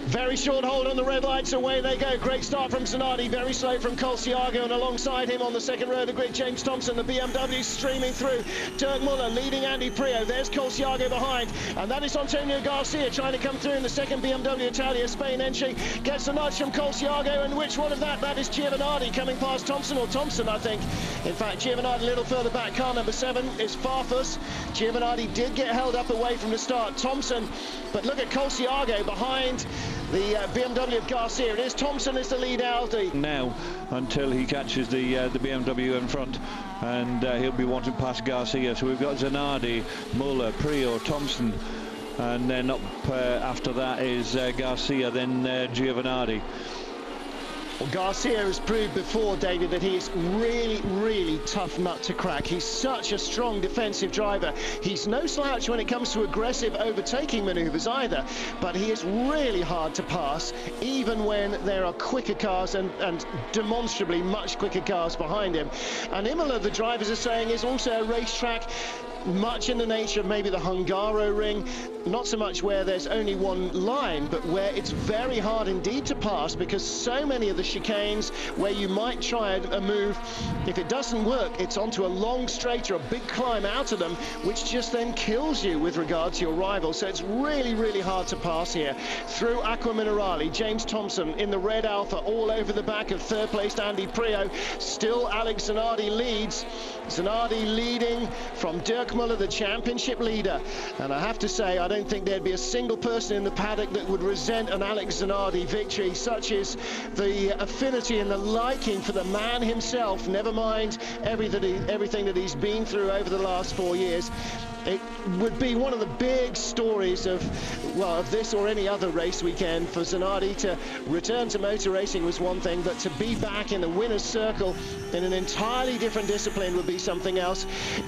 Very short hold on the red lights, away they go. Great start from Zanardi, very slow from Colciago, and alongside him on the second row of the grid, James Thompson, the BMW streaming through. Dirk Muller leading Andy Prio, there's Colciago behind, and that is Antonio Garcia trying to come through in the second BMW Italia Spain entry. Gets a nudge from Colciago, and which one of that? That is Zanardi coming past Thompson, or Thompson, I think. In fact, Zanardi a little further back. Car number 7 is Farfus. Zanardi did get held up away from the start. Thompson, but look at Colciago behind the BMW of Garcia. It is Thompson is the lead Audi. Now, until he catches the BMW in front, and he'll be wanting past Garcia. So we've got Zanardi, Muller, Prio, Thompson, and then up after that is Garcia, then Zanardi. Well, Garcia has proved before, David, that he is really tough nut to crack. He's such a strong defensive driver. He's no slouch when it comes to aggressive overtaking manoeuvres either, but he is really hard to pass, even when there are quicker cars and demonstrably much quicker cars behind him. And Imola, the drivers are saying, is also a racetrack much in the nature of maybe the Hungaroring, not so much where there's only one line, but where it's very hard indeed to pass, because so many of the chicanes where you might try a move, if it doesn't work, it's onto a long straight or a big climb out of them, which just then kills you with regard to your rival. So it's really hard to pass here. Through Acqua Minerale, James Thompson in the red Alfa, all over the back of third-placed Andy Prio. Still Alex Zanardi leads. Zanardi leading from Dirk Muller, the championship leader. And I have to say, I don't think there'd be a single person in the paddock that would resent an Alex Zanardi victory. Such is the affinity and the liking for the man himself, never mind everything that he's been through over the last 4 years. It would be one of the big stories of this or any other race weekend. For Zanardi to return to motor racing was one thing, but to be back in the winner's circle in an entirely different discipline would be something else.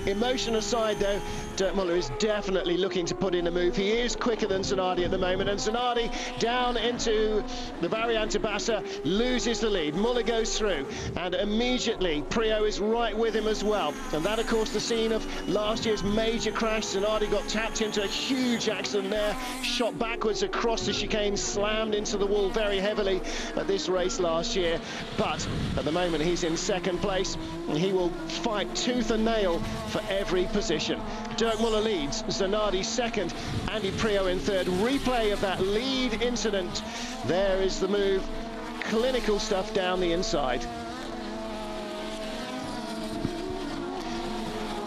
Emotion aside, though, Dirk Muller is definitely looking to put in a move. He is quicker than Zanardi at the moment, and Zanardi down into the Variante Bassa loses the lead. Muller goes through, and immediately Prio is right with him as well. And that, of course, the scene of last year's major crash. Zanardi got tapped into a huge accident there, shot backwards across the chicane, slammed into the wall very heavily at this race last year. But at the moment he's in second place, and he will fight tooth and nail for every position. Dirk Muller leads, Zanardi second, Andy Prio in third. Replay of that lead incident. There is the move. Clinical stuff down the inside.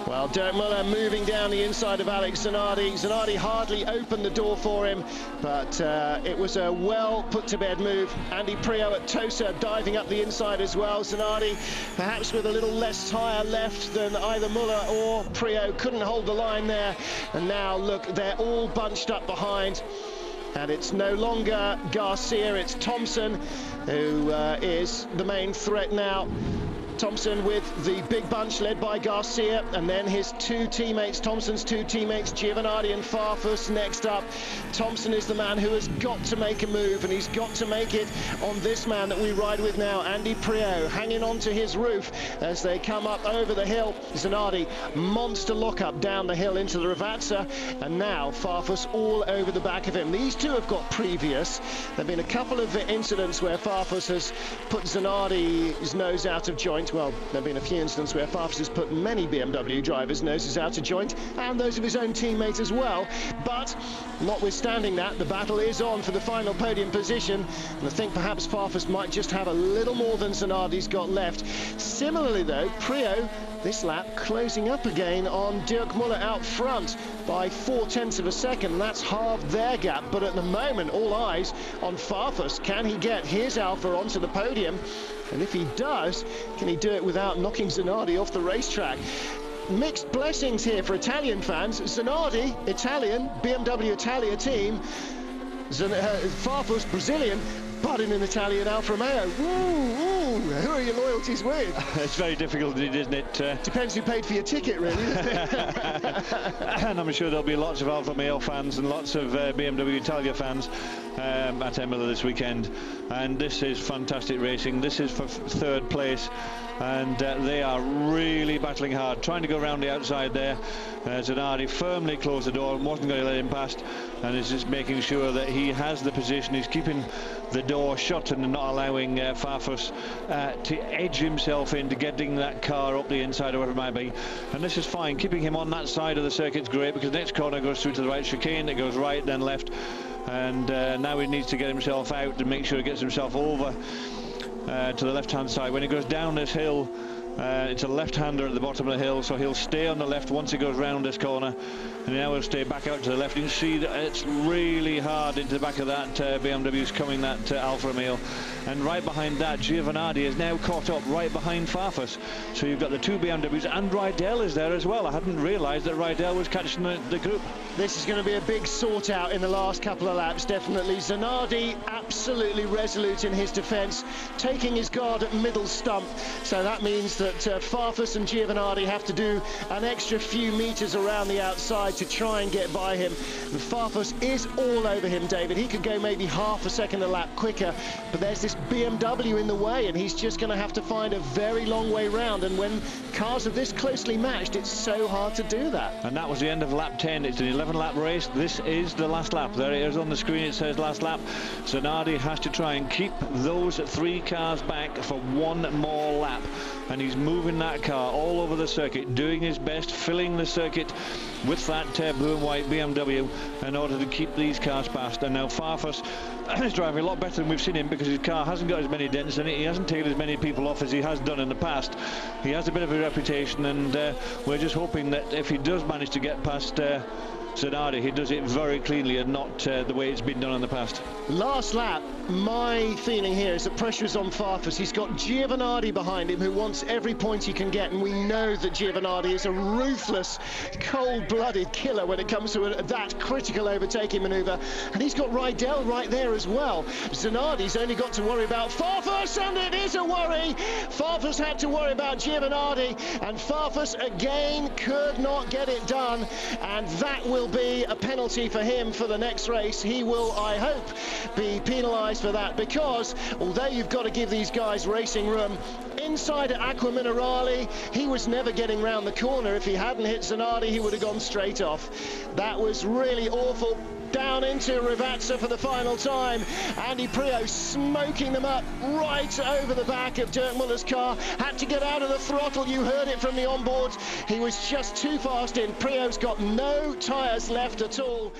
Well, Dirk Muller moving down the inside of Alex Zanardi. Zanardi hardly opened the door for him, but it was a well put-to-bed move. Andy Prio at Tosa diving up the inside as well. Zanardi perhaps with a little less tyre left than either Muller or Prio. Couldn't hold the line there. And now, look, they're all bunched up behind. And it's no longer Garcia, it's Thompson who is the main threat now. Thompson with the big bunch led by Garcia, and then his two teammates, Thompson's two teammates, Zanardi and Farfus next up. Thompson is the man who has got to make a move, and he's got to make it on this man that we ride with now, Andy Prio, hanging on to his roof as they come up over the hill. Zanardi, monster lockup down the hill into the Ravazza, and now Farfus all over the back of him. These two have got previous. There have been a couple of incidents where Farfus has put Zanardi's nose out of joint. Well, there have been a few incidents where Farfus has put many BMW drivers' noses out of joint, and those of his own teammates as well. But notwithstanding that, the battle is on for the final podium position, and I think perhaps Farfus might just have a little more than Zanardi's got left. Similarly, though, Prio this lap closing up again on Dirk Muller out front by 0.4 of a second. That's halved their gap, but at the moment all eyes on Farfus. Can he get his Alfa onto the podium? And if he does, can he do it without knocking Zanardi off the racetrack? Mixed blessings here for Italian fans. Zanardi, Italian, BMW Italia team. Farfus, Brazilian, but in an Italian Alfa Romeo. Ooh, who are your loyalties with? It's very difficult, isn't it? Depends who paid for your ticket, really, doesn't it? And I'm sure there'll be lots of Alfa Romeo fans and lots of BMW Italia fans at Imola this weekend. And this is fantastic racing. This is for third place. and they are really battling hard, trying to go around the outside there. Zanardi firmly closed the door and wasn't going to let him past, and is just making sure that he has the position. He's keeping the door shut and not allowing Farfus to edge himself into getting that car up the inside or whatever it might be. And this is fine. Keeping him on that side of the circuit's great, because the next corner goes through to the right chicane, it goes right then left, and now he needs to get himself out to make sure he gets himself over to the left hand side. When he goes down this hill, it's a left-hander at the bottom of the hill, so he'll stay on the left once he goes round this corner, and now he'll stay back out to the left. You can see that it's really hard into the back of that BMW's coming, that Alfa Romeo, and right behind that Zanardi is now caught up right behind Farfus. So you've got the two BMWs, and Rydell is there as well. I hadn't realised that Rydell was catching the group. This is going to be a big sort out in the last couple of laps, definitely. Zanardi absolutely resolute in his defence, taking his guard at middle stump, so that means that Farfus and Zanardi have to do an extra few metres around the outside to try and get by him. And Farfus is all over him, David. He could go maybe half a second a lap quicker, but there's this BMW in the way, and he's just going to have to find a very long way round. And when cars are this closely matched, it's so hard to do that. And that was the end of lap 10. It's an 11-lap race. This is the last lap. There it is on the screen. It says last lap. Zanardi has to try and keep those three cars back for one more lap, and he's moving that car all over the circuit, doing his best, filling the circuit with that blue and white BMW in order to keep these cars past. And now Farfus is driving a lot better than we've seen him, because his car hasn't got as many dents in it. He hasn't taken as many people off as he has done in the past. He has a bit of a reputation, and we're just hoping that if he does manage to get past Zanardi, he does it very cleanly and not the way it's been done in the past. Last lap, my feeling here is that pressure is on Farfus. He's got Zanardi behind him, who wants every point he can get, and we know that Zanardi is a ruthless, cold-blooded killer when it comes to that critical overtaking manoeuvre. And he's got Rydell right there as well. Zanardi's only got to worry about Farfus, and it is a worry. Farfus had to worry about Zanardi, and Farfus again could not get it done, and that will be a penalty for him for the next race. He will, I hope, be penalised for that, because although you've got to give these guys racing room, inside at Aqua Minerale, he was never getting round the corner. If he hadn't hit Zanardi, he would have gone straight off. That was really awful. Down into Rivazza for the final time. Andy Priaulx smoking them up right over the back of Dirk Muller's car. Had to get out of the throttle. You heard it from the onboard. He was just too fast in. Priaulx's got no tyres left at all.